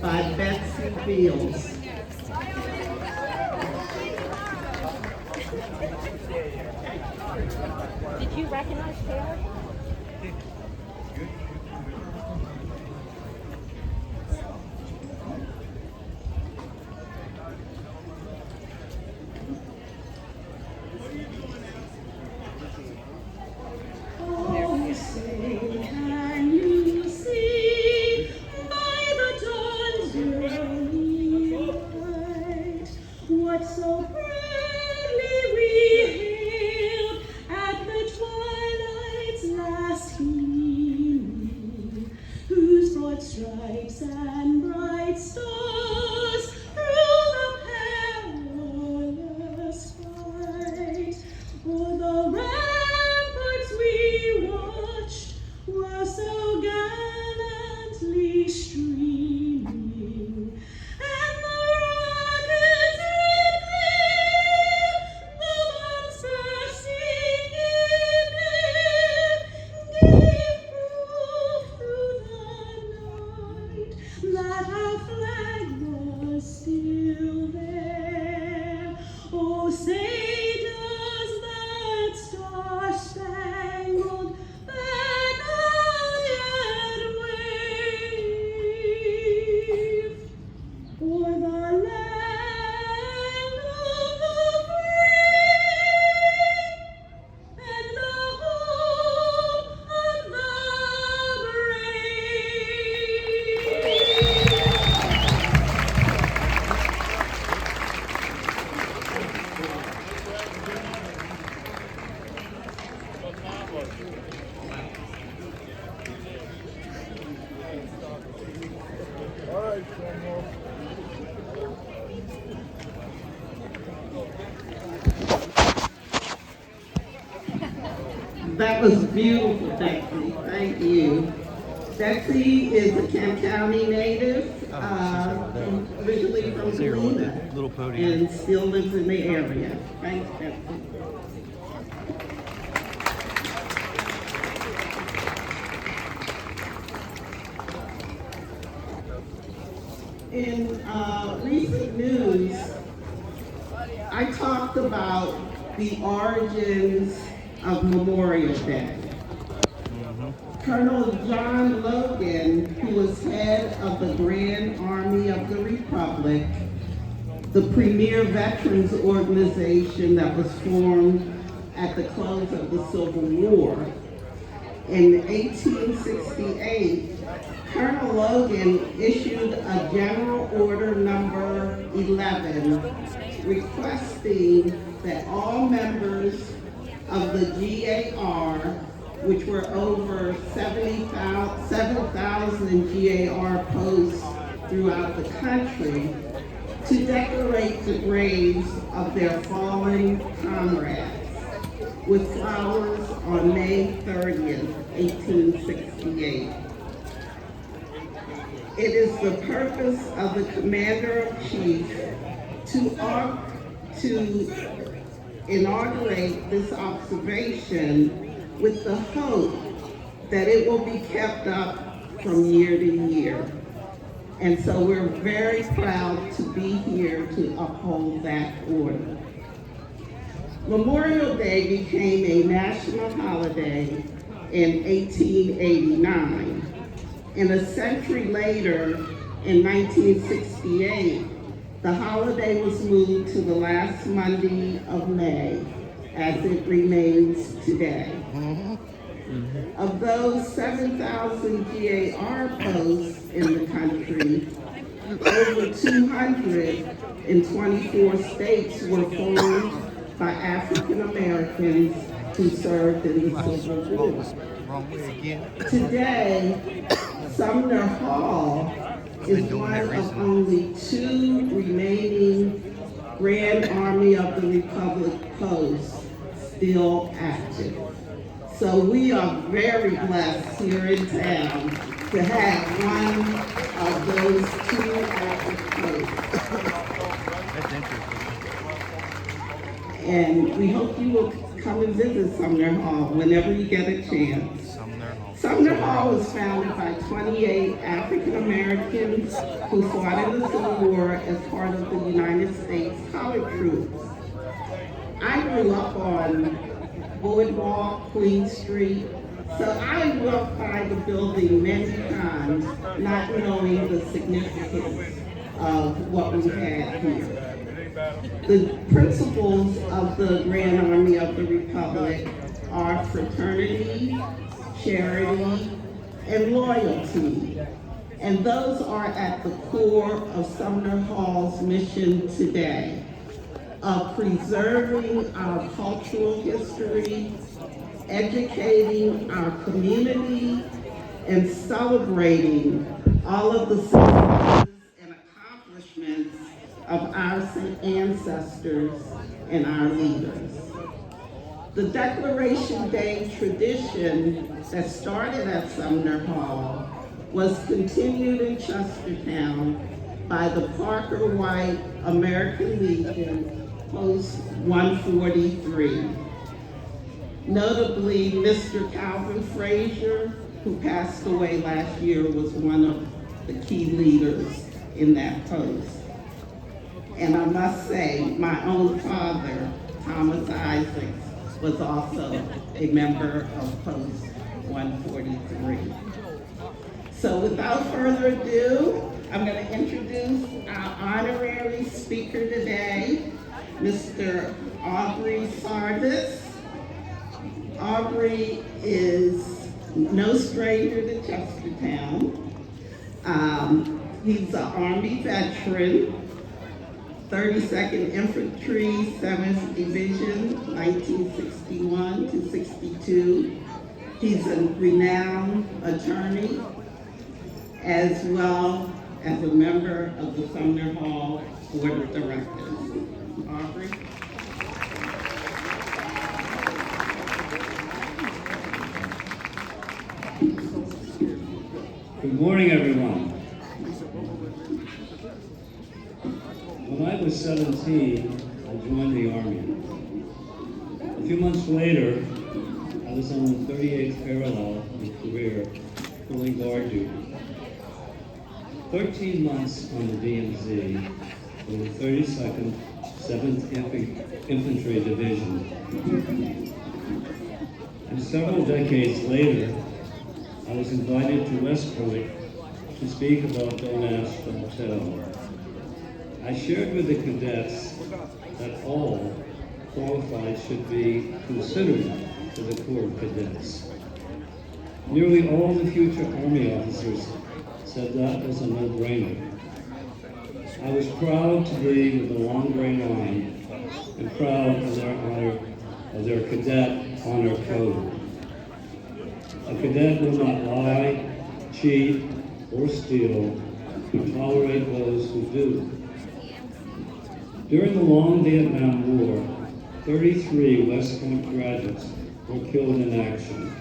by Betsy Beals. Did you recognize Taylor? Oh, say, can you see by the dawn's early light what so proudly we hailed at the twilight's last gleaming, whose broad stripes and bright stars through the perilous fight o'er the ramparts we watched were so gallantly streaming, and the rocket's red glare, the bombs bursting in air, gave proof through the night that our flag was still there. Oh, say does that star-spangled banner yet wave o'er the land of the free and the home of the That was beautiful, Betsy. Thank you. Betsy is a Kent County native, originally from Galena, Little podium. and still lives in the area. Thanks, Betsy. In recent news, I talked about the origins of Memorial Day. Colonel John Logan, who was head of the Grand Army of the Republic, the premier veterans organization that was formed at the close of the Civil War. In 1868, Colonel Logan issued a General Order number 11 requesting that all members of the GAR, which were over 7,000 GAR posts throughout the country, to decorate the graves of their fallen comrades with flowers on May 30th, 1868. It is the purpose of the Commander-in-Chief to inaugurate this observation with the hope that it will be kept up from year to year. And so we're very proud to be here to uphold that order. Memorial Day became a national holiday in 1889. And a century later, in 1968, the holiday was moved to the last Monday of May, as it remains today. Of those 7,000 GAR posts in the country, over 224 states were formed by African Americans who served in the Civil War. Today, Sumner Hall is one of only 2 remaining Grand Army of the Republic posts still active. So we are very blessed here in town to have one of those 2 active posts. That's interesting. And we hope you will come and visit Sumner Hall whenever you get a chance. Sumner Hall. Sumner Hall was founded by 28 African Americans who fought in the Civil War as part of the United States colored troops. I grew up on Boardwalk, Queen Street, so I walked by the building many times, not knowing the significance of what we had here. The principles of the Grand Army of the Republic are fraternity, charity, and loyalty. And those are at the core of Sumner Hall's mission today, of preserving our cultural history, educating our community, and celebrating all of the successes and accomplishments of our ancestors and our leaders. The Declaration Day tradition that started at Sumner Hall was continued in Chestertown by the Parker White American Legion Post 143. Notably, Mr. Calvin Frazier, who passed away last year, was one of the key leaders in that post. And I must say, my own father, Thomas Isaacs, was also a member of Post 143. So without further ado, I'm going to introduce our honorary speaker today, Mr. Aubrey Sardis. Aubrey is no stranger to Chestertown. He's an Army veteran, 32nd Infantry, 7th Division, 1961 to 62. He's a renowned attorney, as well as a member of the Sumner Hall Board of Directors. Aubrey? Good morning, everyone. When I was 17, I joined the Army. A few months later, I was on the 38th parallel in career, pulling guard duty. 13 months on the DMZ for the 32nd, 7th Infantry Division. And several decades later, I was invited to West Point to speak about Don't Ask, Don't Tell. I shared with the cadets that all qualified should be considered for the Corps of Cadets. Nearly all the future Army officers said that was a no-brainer. I was proud to be with the Long Gray Line and proud of their cadet honor code. A cadet will not lie, cheat, or steal, but tolerate those who do. During the long Vietnam War, 33 West Point graduates were killed in action.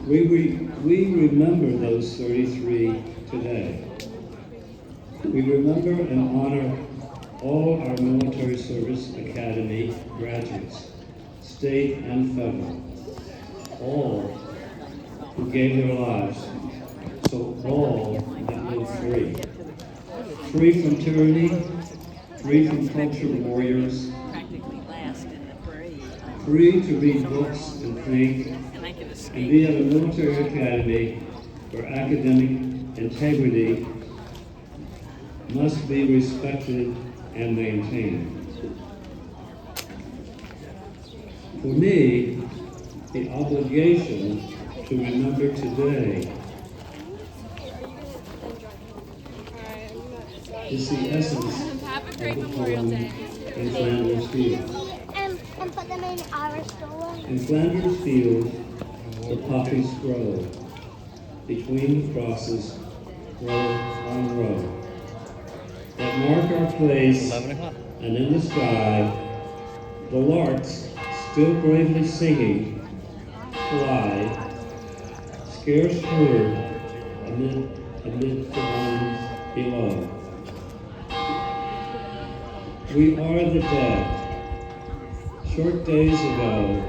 We remember those 33 today. We remember and honor all our Military Service Academy graduates, state and federal, all who gave their lives, so all that live free. Free from tyranny, free from culture warriors, free to read books and think, and be at a military academy where academic integrity must be respected and maintained. For me, the obligation to remember today is the essence of the poem in Flanders Field. And put them in our store. In Flanders Field, the poppies grow. Between the crosses, row on row, that mark our place, and in the sky, the larks, still bravely singing, fly, scarce heard amid the ones below. We are the dead. Short days ago,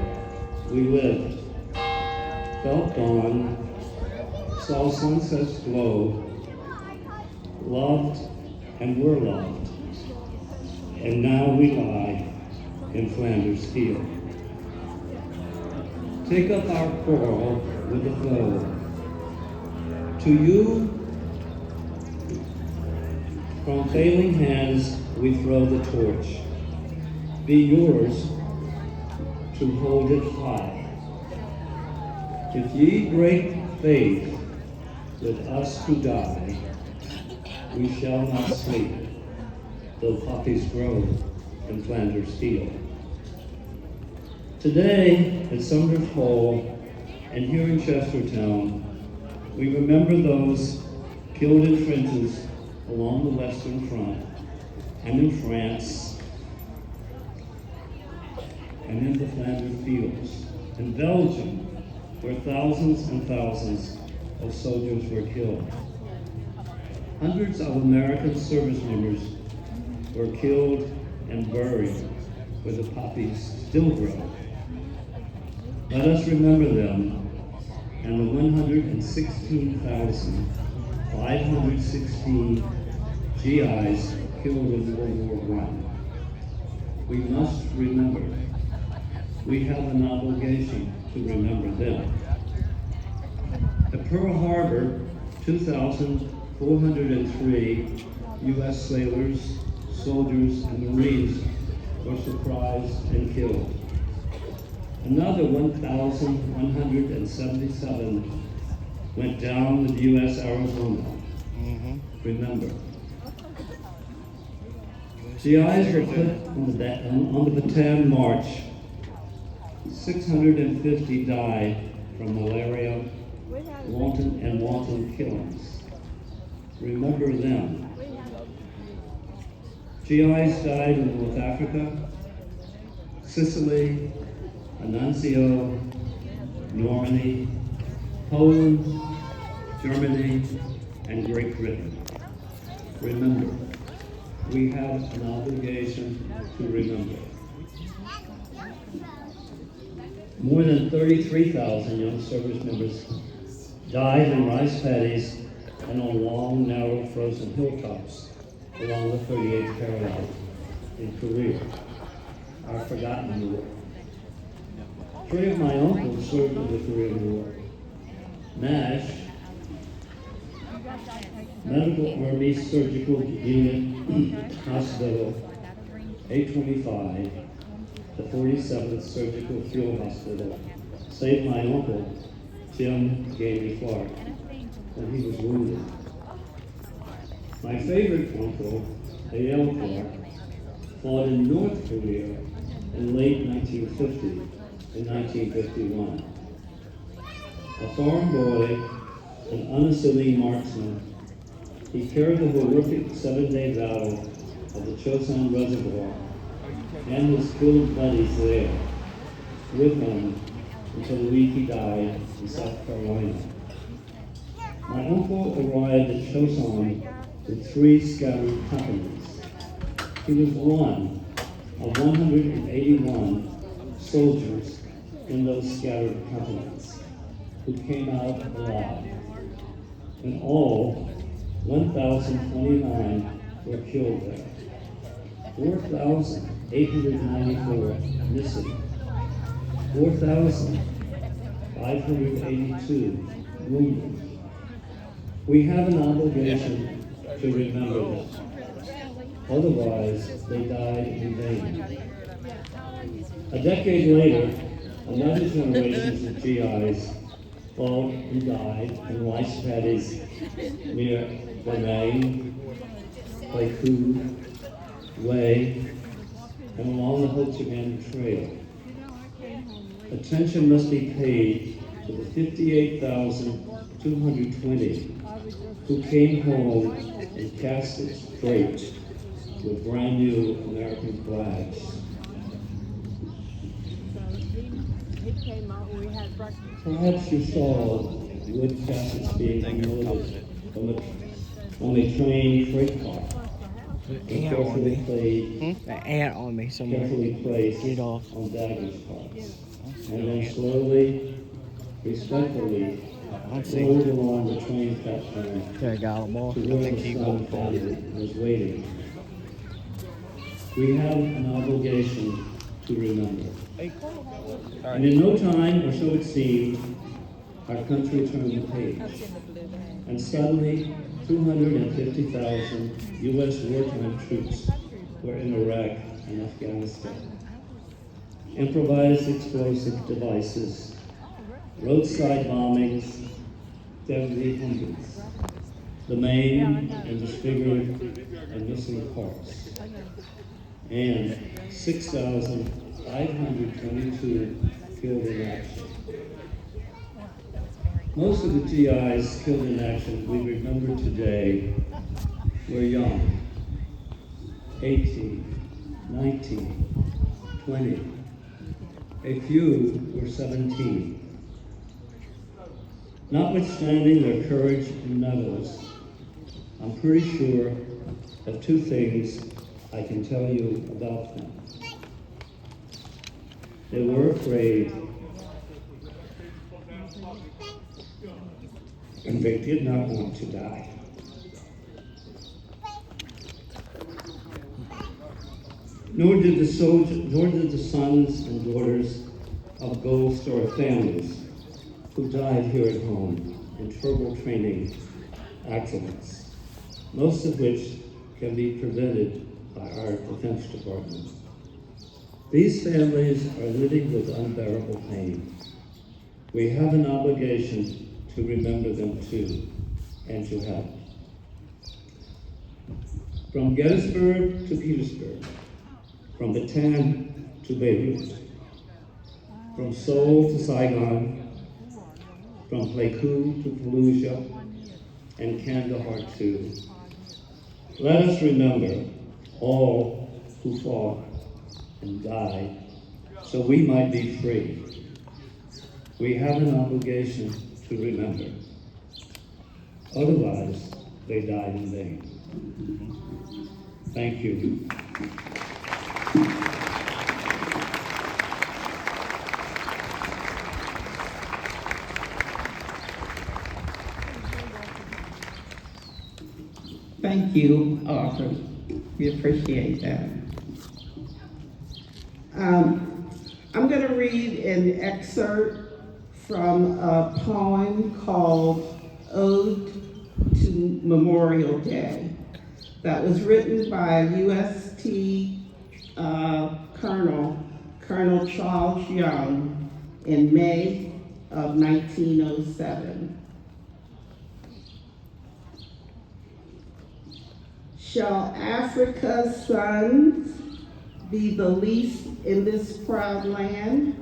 we lived. felt dawn, saw sunsets glow, loved and were loved, and now we lie in Flanders field. Take up our quarrel with the foe. To you, from failing hands we throw the torch. Be yours to hold it high. If ye break faith with us who die, we shall not sleep, though poppies grow in Flanders field. Today at Sumner's Hall and here in Chestertown, we remember those killed in trenches along the Western Front and in France and in the Flanders fields, in Belgium, where thousands and thousands of soldiers were killed. Hundreds of American service members were killed and buried where the poppies still grow. Let us remember them and the 116,516 GIs killed in World War I. We must remember. We have an obligation to remember them. At Pearl Harbor, 2,403 U.S. sailors, soldiers, and Marines were surprised and killed. Another 1,177 went down with U.S. Arizona. Remember. GIs were put on the Bataan March. 650 died from malaria, wanton killings. Remember them. GIs died in North Africa, Sicily, Anuncio, Normandy, Poland, Germany, and Great Britain. Remember, we have an obligation to remember. More than 33,000 young service members died in rice paddies and on long, narrow, frozen hilltops along the 38th parallel in Korea, our forgotten war. 3 of my uncles served in the Korean War. Nash, Medical Army Surgical Unit Hospital, 825, the 47th Surgical Field Hospital, saved my uncle, Jim Gamey Clark, when he was wounded. My favorite uncle, A.L. Clark, fought in North Korea in late 1950 and 1951. A farm boy, an unassuming marksman, he carried the horrific 7-day battle of the Chosin Reservoir and his killed buddies there with him until the week he died in South Carolina. My uncle arrived at Chosin with 3 scattered companies. He was one of 181 soldiers in those scattered companies who came out alive. In all, 1,029 were killed there. 4,894 missing. 4,582 wounded. We have an obligation to remember them. Otherwise, they died in vain. A decade later, another generation of GIs fought and died in rice paddies near Benang, Haiku, Way, and along the Ho Chi Minh Trail. Attention must be paid to the 58,220 who came home in caskets draped with brand new American flags. Perhaps you saw wood caskets being unloaded on a train freight car. Carefully placed Get off. on baggage carts. And then slowly respectfully rolled along the train platform Okay, got them all. to where the sun family was waiting. We have an obligation to remember. And in no time, or so it seemed, our country turned the page. And suddenly, 250,000 U.S. wartime troops were in Iraq and Afghanistan. Improvised explosive devices, roadside bombings, deadly hundreds, the maimed and disfigured and missing parts, and 6,522 killed in action. Most of the GIs killed in action we remember today were young, 18, 19, 20. A few were 17. Notwithstanding their courage and medals, I'm pretty sure of two things I can tell you about them. They were afraid, and they did not want to die. Nor did the sons and daughters of Gold Star families who died here at home in turbo training accidents, most of which can be prevented by our Defense Department. These families are living with unbearable pain. We have an obligation to remember them too, and to help. From Gettysburg to Petersburg, from Bataan to Beirut, from Seoul to Saigon, from Pleiku to Fallujah, and Kandahar too. Let us remember all who fought and died so we might be free. We have an obligation to remember. Otherwise, they died in vain. Thank you. Thank you, Arthur. We appreciate that. I'm going to read an excerpt from a poem called Ode to Memorial Day that was written by UST Colonel Charles Young in May of 1907. Shall Africa's sons be the least in this proud land,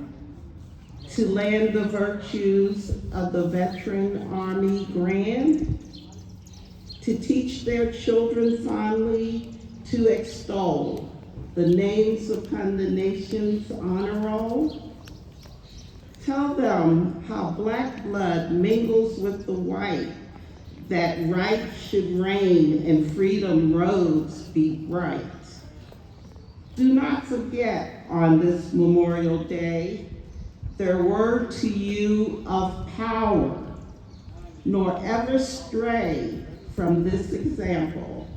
to land the virtues of the veteran army grand, to teach their children fondly to extol the names upon the nation's honor roll? Tell them how black blood mingles with the white, that right should reign and freedom roads be bright. Do not forget on this Memorial Day their word to you of power, nor ever stray from this example.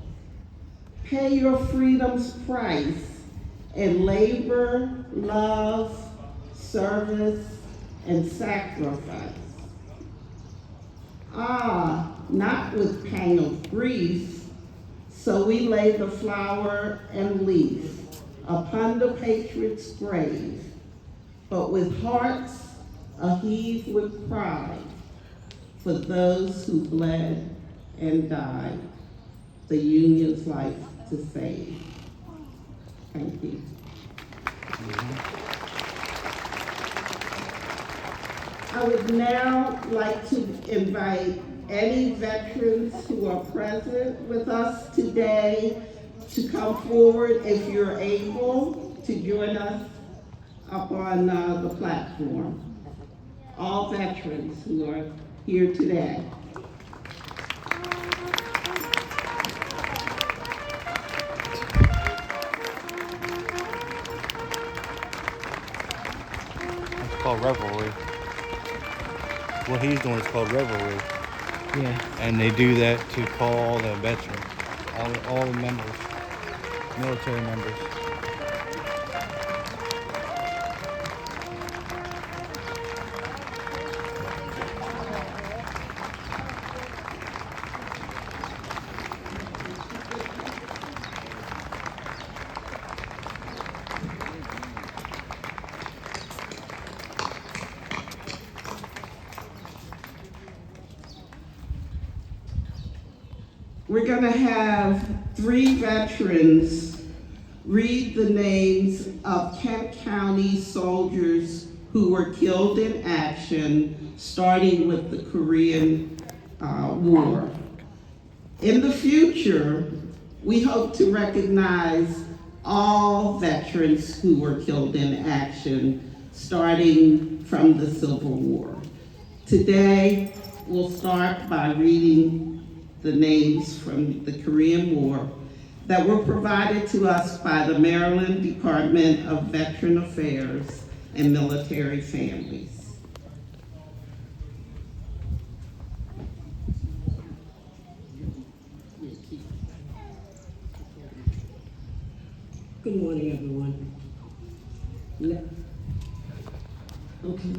Pay your freedom's price in labor, love, service, and sacrifice. Ah, not with pang of grief, so we lay the flower and leaf upon the patriot's grave, but with hearts aheave with pride for those who bled and died, the Union's life to save. Thank you. I would now like to invite any veterans who are present with us today to come forward if you're able to join us up on the platform. All veterans who are here today. It's called Revelry. what he's doing is called revelry, Yeah. and they do that to call all the veterans, all the members, military members. We're going to have 3 veterans read the names of Kent County soldiers who were killed in action, starting with the Korean War. In the future, we hope to recognize all veterans who were killed in action, starting from the Civil War. Today, we'll start by reading the names from the Korean War that were provided to us by the Maryland Department of Veteran Affairs and Military Families. Good morning, everyone. Okay.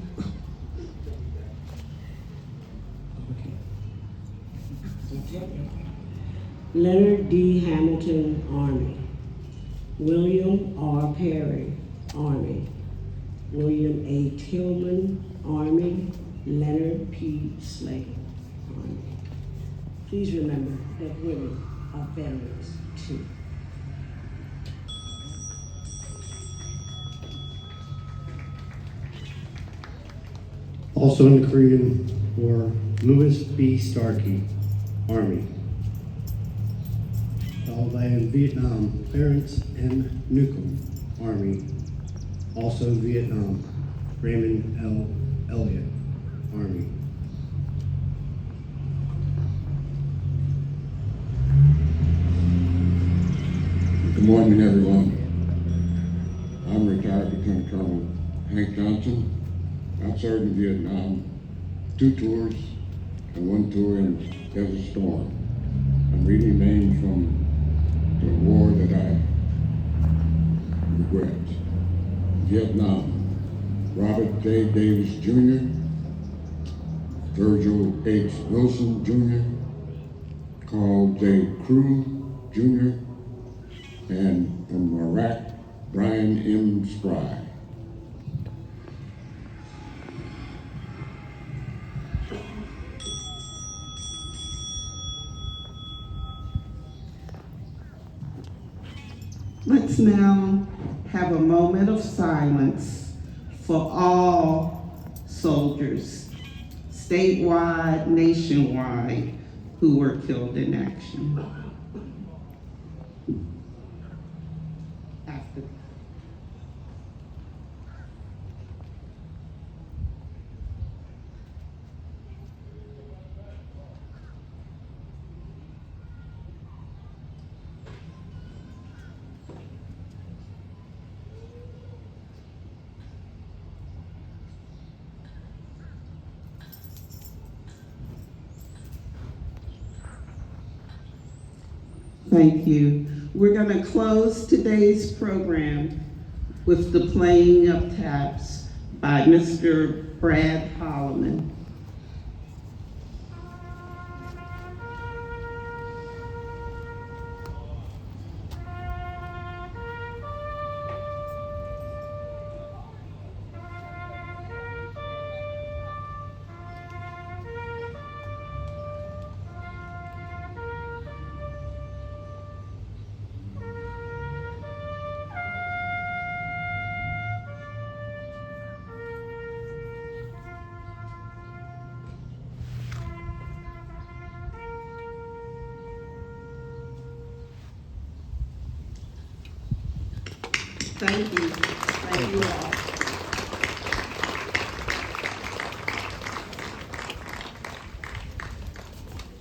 Leonard D. Hamilton, Army. William R. Perry, Army. William A. Tillman, Army. Leonard P. Slater, Army. Please remember that women are veterans too. Also in the Korean War, Louis B. Starkey, Army. Followed by in Vietnam, Clarence M. Newcomb, Army. Also Vietnam, Raymond L. Elliott, Army. Good morning, everyone. I'm retired Lieutenant Colonel Hank Johnson. I served in Vietnam, 2 tours and 1 tour in Desert Storm. I'm reading names from the war that I regret. Vietnam, Robert J. Davis Jr., Virgil H. Wilson Jr., Carl J. Crew Jr., and from Iraq, Brian M. Spry. Let's now have a moment of silence for all soldiers, statewide, nationwide, who were killed in action. After. Thank you. We're going to close today's program with the playing of taps by Mr. Brad Holloman. Thank you. Thank you all.